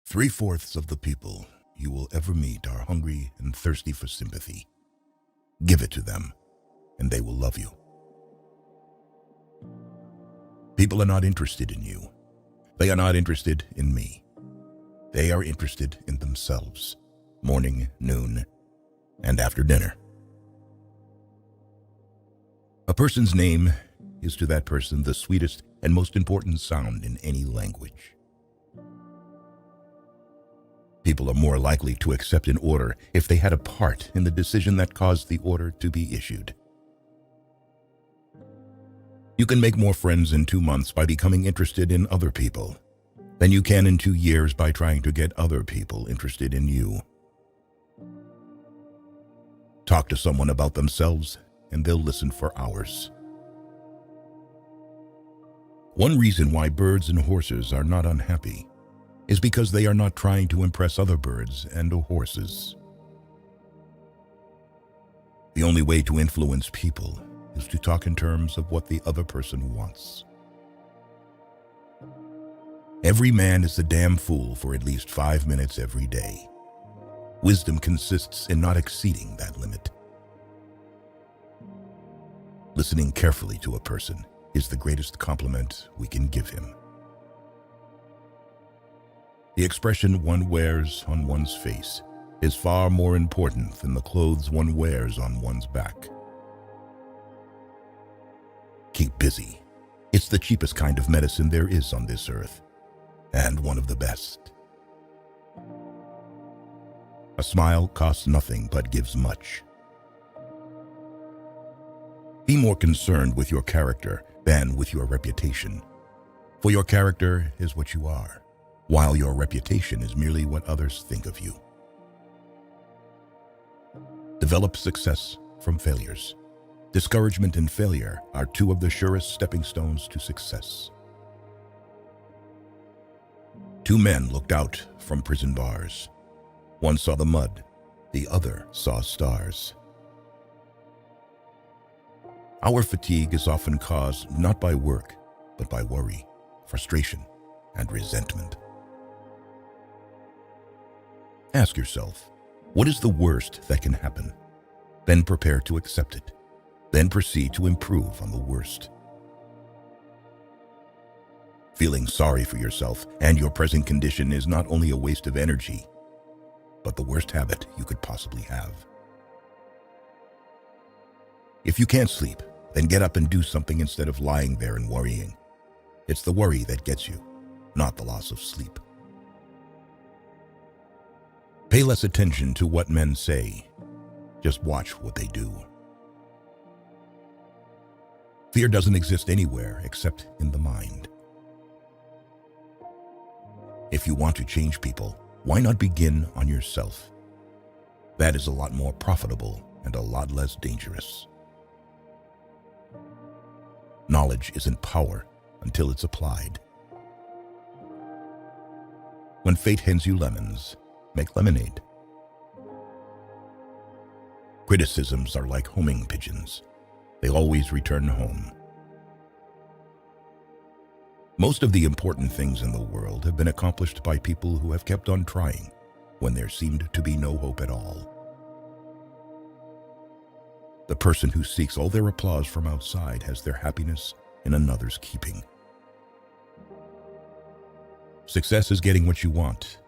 3/4 of the people you will ever meet are hungry and thirsty for sympathy. Give it to them, and they will love you. People are not interested in you. They are not interested in me. They are interested in themselves, morning, noon, and after dinner. A person's name is to that person the sweetest and most important sound in any language. People are more likely to accept an order if they had a part in the decision that caused the order to be issued. You can make more friends in 2 months by becoming interested in other people than you can in 2 years by trying to get other people interested in you. Talk to someone about themselves and they'll listen for hours. One reason why birds and horses are not unhappy is because they are not trying to impress other birds and horses. The only way to influence people is to talk in terms of what the other person wants. Every man is a damn fool for at least 5 minutes every day. Wisdom consists in not exceeding that limit. Listening carefully to a person is the greatest compliment we can give him. The expression one wears on one's face is far more important than the clothes one wears on one's back. Keep busy. It's the cheapest kind of medicine there is on this earth, and one of the best. A smile costs nothing but gives much. Be more concerned with your character than with your reputation, for your character is what you are, while your reputation is merely what others think of you. Develop success from failures. Discouragement and failure are 2 of the surest stepping stones to success. 2 men looked out from prison bars. One saw the mud, the other saw stars. Our fatigue is often caused not by work, but by worry, frustration, and resentment. Ask yourself, what is the worst that can happen? Then prepare to accept it. Then proceed to improve on the worst. Feeling sorry for yourself and your present condition is not only a waste of energy, but the worst habit you could possibly have. If you can't sleep, then get up and do something instead of lying there and worrying. It's the worry that gets you, not the loss of sleep. Pay less attention to what men say. Just watch what they do. Fear doesn't exist anywhere except in the mind. If you want to change people, why not begin on yourself? That is a lot more profitable and a lot less dangerous. Knowledge isn't power until it's applied. When fate hands you lemons, make lemonade. Criticisms are like homing pigeons. They always return home. Most of the important things in the world have been accomplished by people who have kept on trying when there seemed to be no hope at all. The person who seeks all their applause from outside has their happiness in another's keeping. Success is getting what you want.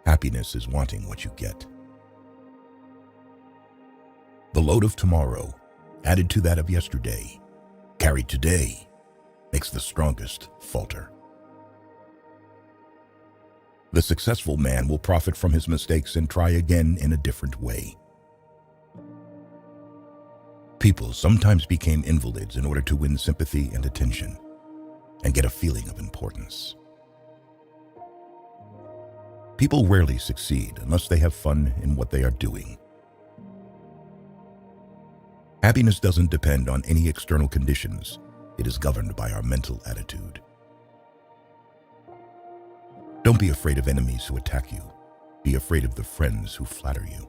Happiness is wanting what you get. The load of tomorrow, added to that of yesterday, carried today, makes the strongest falter. The successful man will profit from his mistakes and try again in a different way. People sometimes became invalids in order to win sympathy and attention and get a feeling of importance. People rarely succeed unless they have fun in what they are doing. Happiness doesn't depend on any external conditions. It is governed by our mental attitude. Don't be afraid of enemies who attack you. Be afraid of the friends who flatter you.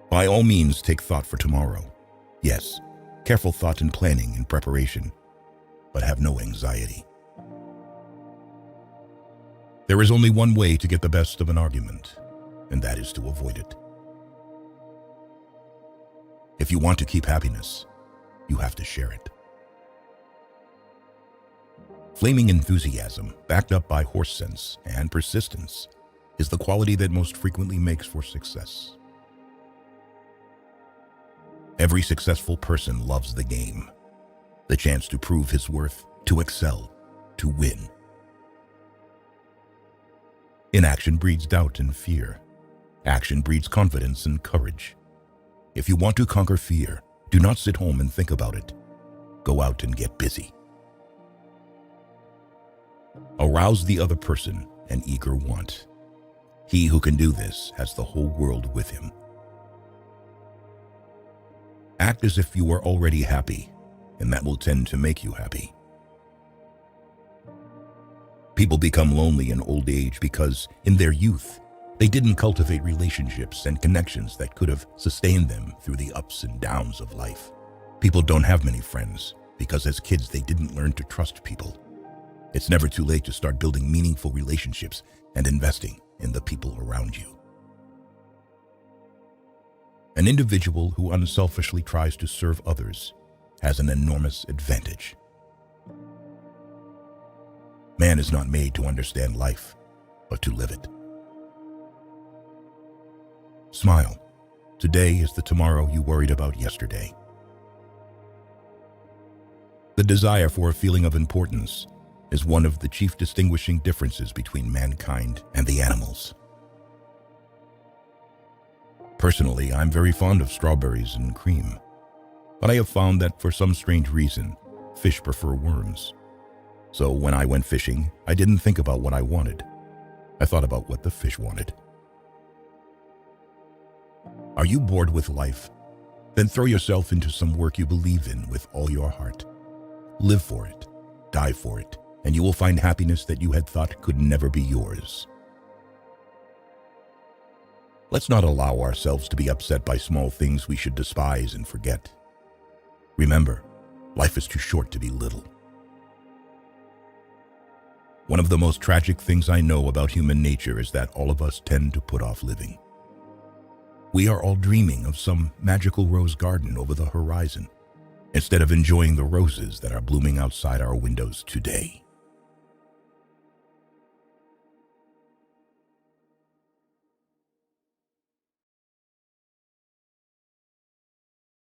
By all means, take thought for tomorrow. Yes, careful thought and planning and preparation, but have no anxiety. There is only one way to get the best of an argument, and that is to avoid it. If you want to keep happiness, you have to share it. Flaming enthusiasm, backed up by horse sense and persistence, is the quality that most frequently makes for success. Every successful person loves the game, the chance to prove his worth, to excel, to win. Inaction breeds doubt and fear. Action breeds confidence and courage. If you want to conquer fear, do not sit home and think about it. Go out and get busy. Arouse the other person an eager want. He who can do this has the whole world with him. Act as if you are already happy, and that will tend to make you happy. People become lonely in old age because, in their youth, they didn't cultivate relationships and connections that could have sustained them through the ups and downs of life. People don't have many friends because as kids they didn't learn to trust people. It's never too late to start building meaningful relationships and investing in the people around you. An individual who unselfishly tries to serve others has an enormous advantage. Man is not made to understand life, but to live it. Smile. Today is the tomorrow you worried about yesterday. The desire for a feeling of importance is one of the chief distinguishing differences between mankind and the animals. Personally, I'm very fond of strawberries and cream, but I have found that for some strange reason, fish prefer worms. So when I went fishing, I didn't think about what I wanted. I thought about what the fish wanted. Are you bored with life? Then throw yourself into some work you believe in with all your heart. Live for it, die for it, and you will find happiness that you had thought could never be yours. Let's not allow ourselves to be upset by small things we should despise and forget. Remember, life is too short to be little. One of the most tragic things I know about human nature is that all of us tend to put off living. We are all dreaming of some magical rose garden over the horizon, instead of enjoying the roses that are blooming outside our windows today.